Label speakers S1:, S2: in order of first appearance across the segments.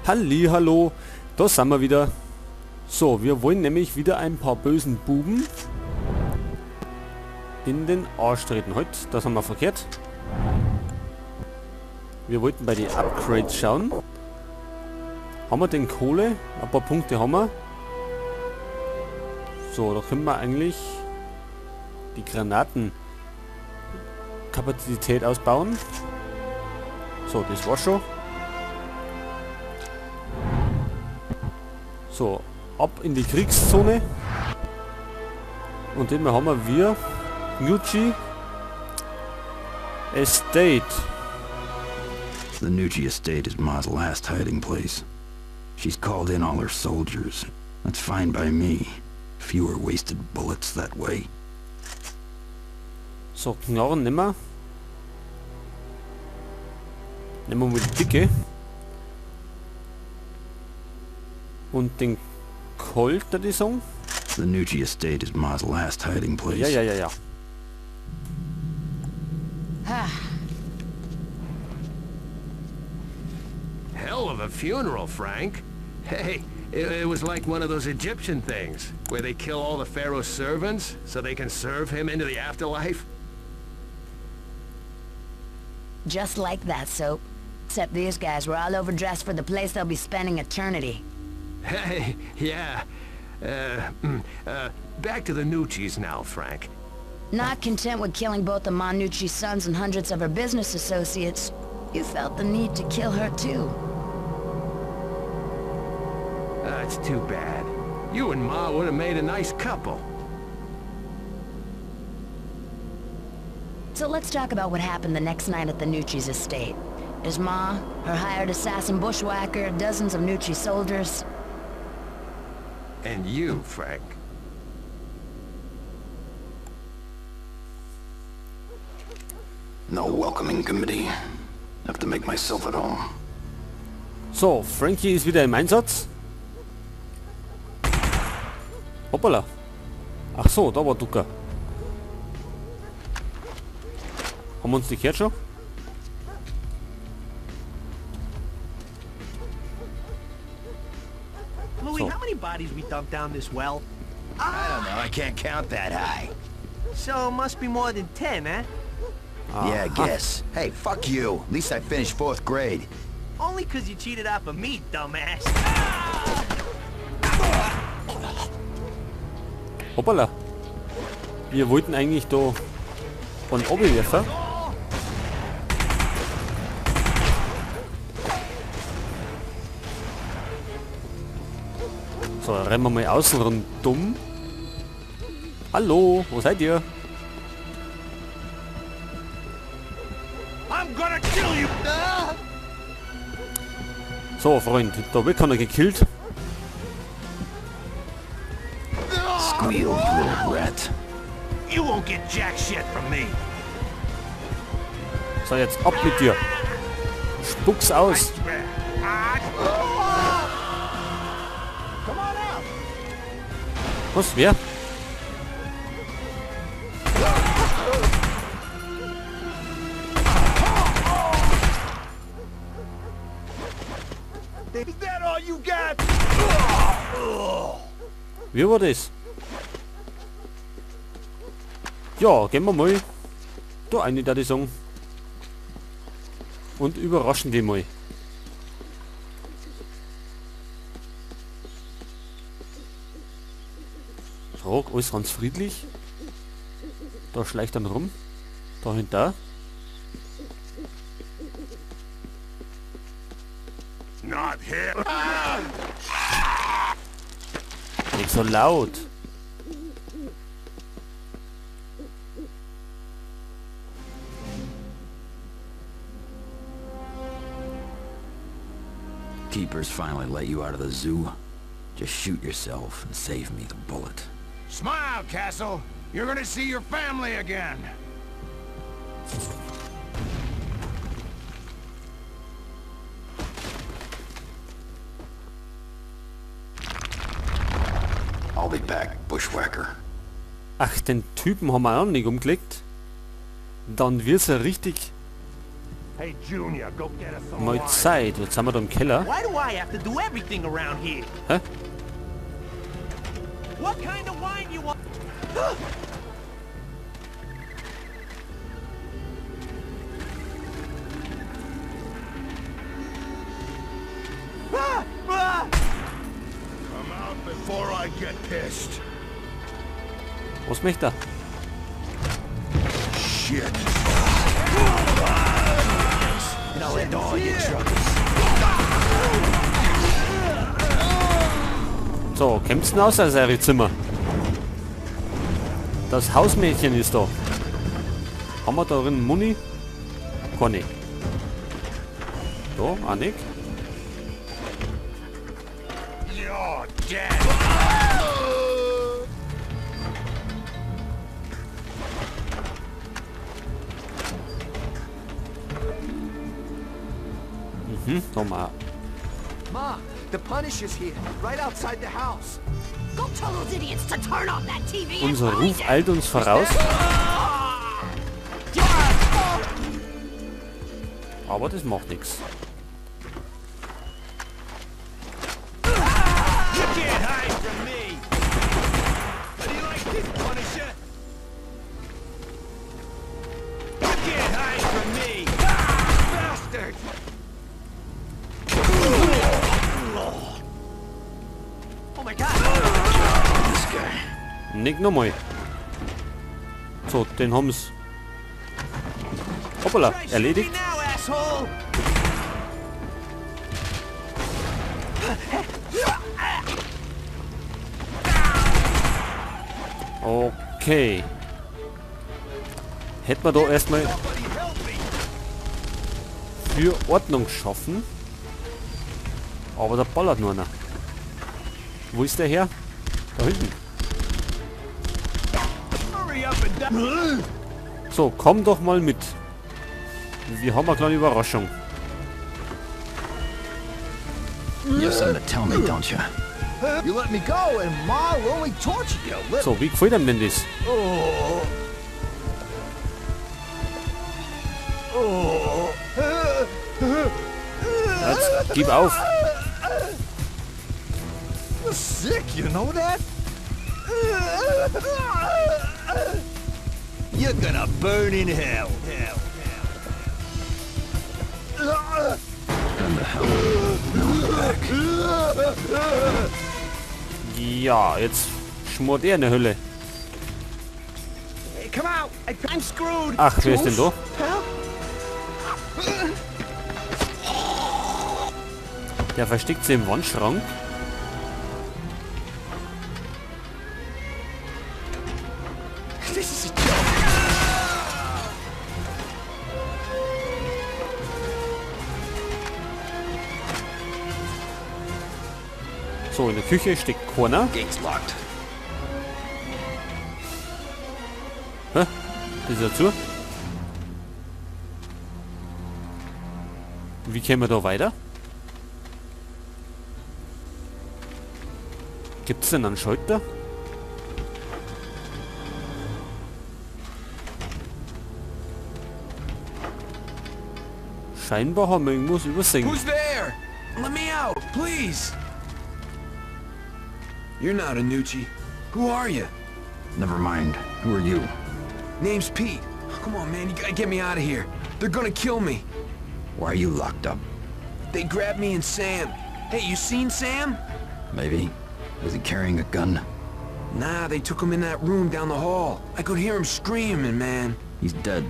S1: Hallo, da sind wir wieder. So, wir wollen nämlich wieder ein paar bösen Buben in den Arsch treten. Halt, das haben wir verkehrt. Wir wollten bei den Upgrades schauen. Haben wir den Kohle? Ein paar Punkte haben wir. So, da können wir eigentlich die Granatenkapazität ausbauen. So, das war schon. So, ab in die Kriegszone. Und immer haben wir Nucci Estate.
S2: The Nucci Estate is Ma's last hiding place. She's called in all her soldiers. That's fine by me. Fewer wasted bullets that way.
S1: So, Knarren nehmen wir. Nehmen wir mal die dicke. Und den Colt, da die Song.
S2: The Nucci Estate is Ma's last hiding place.
S1: Ja.
S3: Hell of a funeral, Frank. Hey, it was like one of those Egyptian things, where they kill all the pharaoh's servants, so they can serve him into the afterlife.
S4: Just like that, Soap. Except these guys were all overdressed for the place they'll be spending eternity.
S3: Hey, yeah. Back to the Nucci's now, Frank.
S4: Not content with killing both the Manucci sons and hundreds of her business associates, you felt the need to kill her too.
S3: It's too bad. You and Ma would have made a nice couple.
S4: So let's talk about what happened the next night at the Nucci's estate. Is Ma, her hired assassin bushwhacker, dozens of Nucci soldiers.
S3: And you, Frank.
S2: No welcoming committee. Have to make myself at home.
S1: So, Frankie ist wieder im Einsatz. Hoppala. Ach so, da war Ducker. Haben wir uns nicht gehört schon?
S5: Louis, how many bodies we dumped down this well?
S6: I don't know, I can't count that high.
S5: So, must be more than 10, eh?
S6: Yeah, I guess. Hey, fuck you. At least I finished 4th grade.
S5: Only 'cause you cheated off of me, dumbass.
S1: Hoppala. Wir wollten eigentlich da von oben werfen. So, rennen wir mal außen rundum. Hallo, wo seid ihr?
S5: I'm gonna kill you!
S1: So, Freund, da wird keiner gekillt.
S2: Squeal, little rat.
S5: You won't get jack shit from me.
S1: So, jetzt ab mit dir. Spuck's aus.
S5: Come on out!
S1: Was, wer?
S5: Is that all you got?
S1: Wie war das? Ja, gehen wir mal da eine, da die sagen. Und überraschen die mal. So, alles ganz friedlich. Da schleicht dann rum. Da hinter.
S3: Not here.
S1: Nicht so laut.
S2: Keepers finally let you out of the zoo. Just shoot yourself and save me the bullet.
S3: Smile, Castle. You're gonna see your family again.
S2: I'll be back, bushwhacker.
S1: Ach, den Typen haben wir auch noch nicht umgelegt. Dann wird's ja richtig
S5: Hey, Junior, go get us some
S1: Mal
S5: wine.
S1: Zeit. Jetzt sind wir da im Keller.
S5: Why do I have to do everything around here?
S1: Hä?
S5: What kind of wine you want? Come out before I get pissed.
S1: Was möchte er?
S5: Shit.
S6: And I'll end all your troubles.
S1: So, kämpft's denn aus, Herr Zimmer? Das Hausmädchen ist da. Haben wir da drin Muni? Conny. So, Annik.
S5: You're dead.
S1: Nochmal.
S6: Ma, the Punisher's here, right outside the house.
S4: Go tell those idiots to turn off that TV and
S1: Unser
S4: find
S1: Ruf
S4: it.
S1: eilt uns voraus. Aber das macht nichts.
S5: You can't hide from me. How do you like this, Punisher? You can't hide from me. Bastard!
S6: Oh my God! This guy.
S1: Nick nochmal. So, den haben's. Hoppala, erledigt.
S5: Now, asshole!
S1: Okay. Hätten wir da erstmal
S5: Somebody help me!
S1: für Ordnung schaffen. Aber da ballert nur einer. Wo ist der her? Da hinten.
S5: Hurry up and down!
S1: So, komm doch mal mit. Wir haben eine kleine Überraschung.
S2: You have something to tell me, don't you?
S6: You let me go, and Ma will only torture you.
S1: So, wie gefällt ihm denn das? Jetzt, gib auf.
S6: You're sick, you know that? You're gonna burn in hell.
S2: And the hell? No, back.
S1: Ja, jetzt schmort er in der Hölle.
S5: Hey, come out! I'm screwed!
S1: Ach, wer ist denn da? Der versteckt sich im Wandschrank.
S6: This is a joke.
S1: So, in der Küche steckt keiner.
S6: Gate's locked.
S1: Hä? Ist er zu? Wie kämen wir da weiter? Gibt es denn einen Schalter? Scheinbar haben wir irgendwas übersehen.
S7: Who's there? Let me out, please. You're not a Nucci. Who are you?
S2: Never mind. Who are you?
S7: Name's Pete. Come on, man, you gotta get me out of here. They're gonna kill me.
S2: Why are you locked up?
S7: They grabbed me and Sam. Hey, you seen Sam?
S2: Maybe. Was he carrying a gun?
S7: Nah, they took him in that room down the hall. I could hear him screaming, man.
S2: He's dead.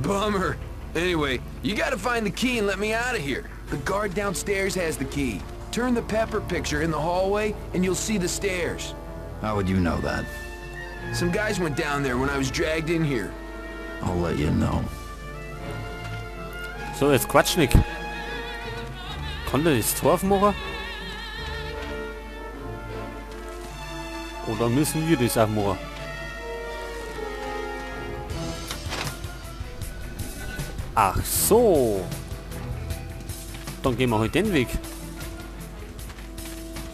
S7: Bummer. Anyway, you gotta find the key and let me out of here. The guard downstairs has the key. Turn the pepper picture in the hallway and you'll see the stairs.
S2: How would you know that?
S7: Some guys went down there when I was dragged in here.
S2: I'll let you know.
S1: So, jetzt quatsch nicht. Kann der das Tor aufmachen? Oder müssen wir das auch machen? Ach so. Dann gehen wir halt den Weg.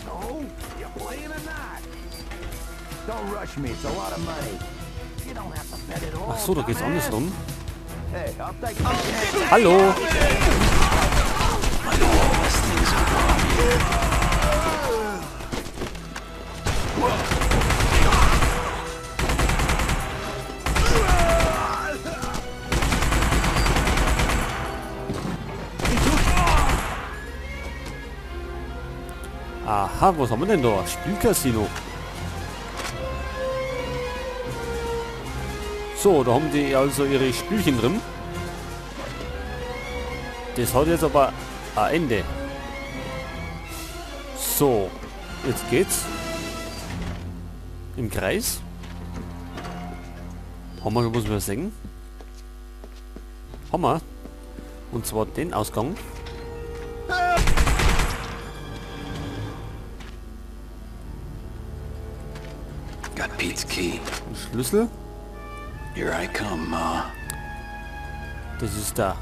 S5: So, you playing or not? Don't rush me, it's a lot of money. You don't have to bet it all.
S1: Ach so, da geht's andersrum. Hallo. Aha, was haben wir denn da? Spielcasino. So, da haben die also ihre Spielchen drin. Das hat jetzt aber ein Ende. So, jetzt geht's. Im Kreis. Haben wir, muss man sagen. Haben wir. Und zwar den Ausgang.
S2: Got Pete's key.
S1: Schlüssel.
S2: Here I come, Ma.
S1: Das ist da.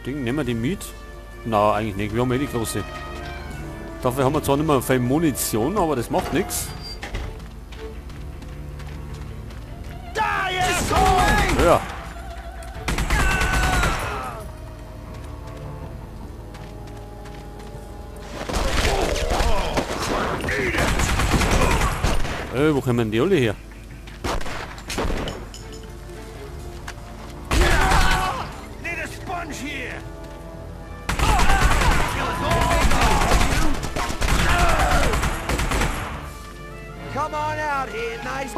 S1: Ding, nehmen wir die mit? Na, eigentlich nicht. Wir haben eh die große. Dafür haben wir zwar nicht mehr viel Munition, aber das macht nichts. Ja. Wo kommen die alle her?
S5: Need a sponge here. Come on out here, nice.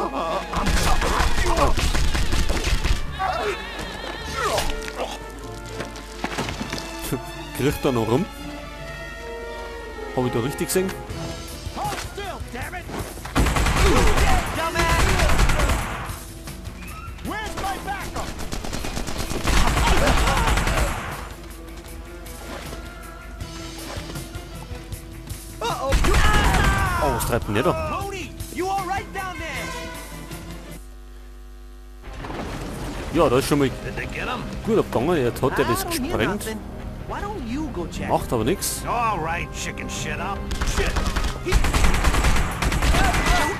S1: Kriegt er noch rum? Habe ich da richtig gesehen?
S5: Hold still, damn it. Where's my backup?
S1: Oh, was treibt denn der da?
S5: Cody, you all right down there?
S1: Ja, da ist schon mal
S5: Did they get him?
S1: gut abgegangen. Jetzt hat er das gesprengt.
S5: Why don't you go check?
S1: Macht aber nichts.
S5: All right, chicken shit up. Shit.
S4: You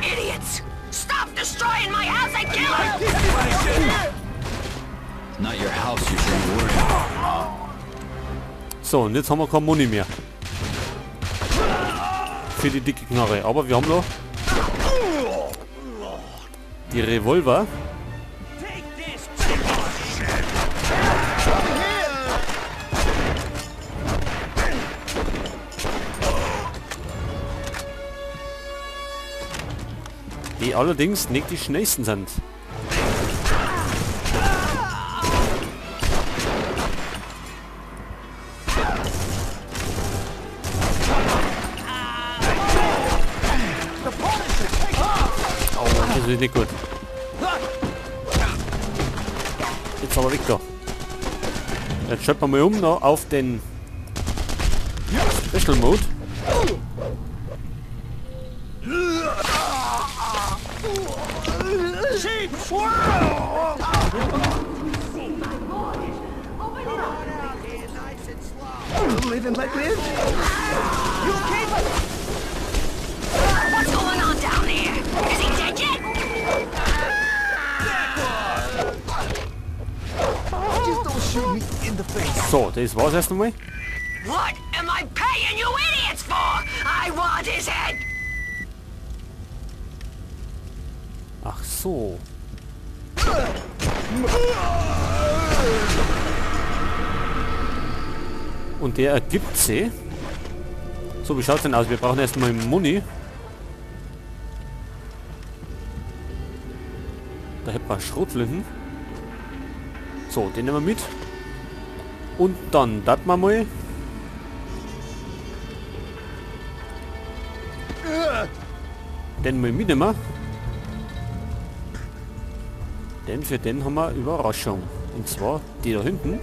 S4: idiots! Stop destroying my house and kill him!
S2: Not your house you should worry about.
S1: So, und jetzt haben wir kein Money mehr. Für die dicke Knarre. Aber wir haben noch die Revolver.
S5: Take this, chicken shit.
S1: Die allerdings nicht die schnellsten sind. Oh, das ist nicht gut. Jetzt aber weg da. Jetzt schalten wir mal um noch auf den Special Mode.
S5: Cheap swirl! Live and let live. You keep it.
S4: What's going on down there? Is he dead yet?
S5: Just don't shoot me in the face.
S1: So, das war's erst einmal.
S4: What am I paying you idiots for? I want his head!
S1: Ach so. Und der ergibt sie. So, wie schaut's denn aus? Wir brauchen erstmal Muni. Da hätten wir Schrotflinten. So, den nehmen wir mit. Und dann das mal mal. Den mal mitnehmen. Denn für den haben wir Überraschung. Und zwar die da hinten.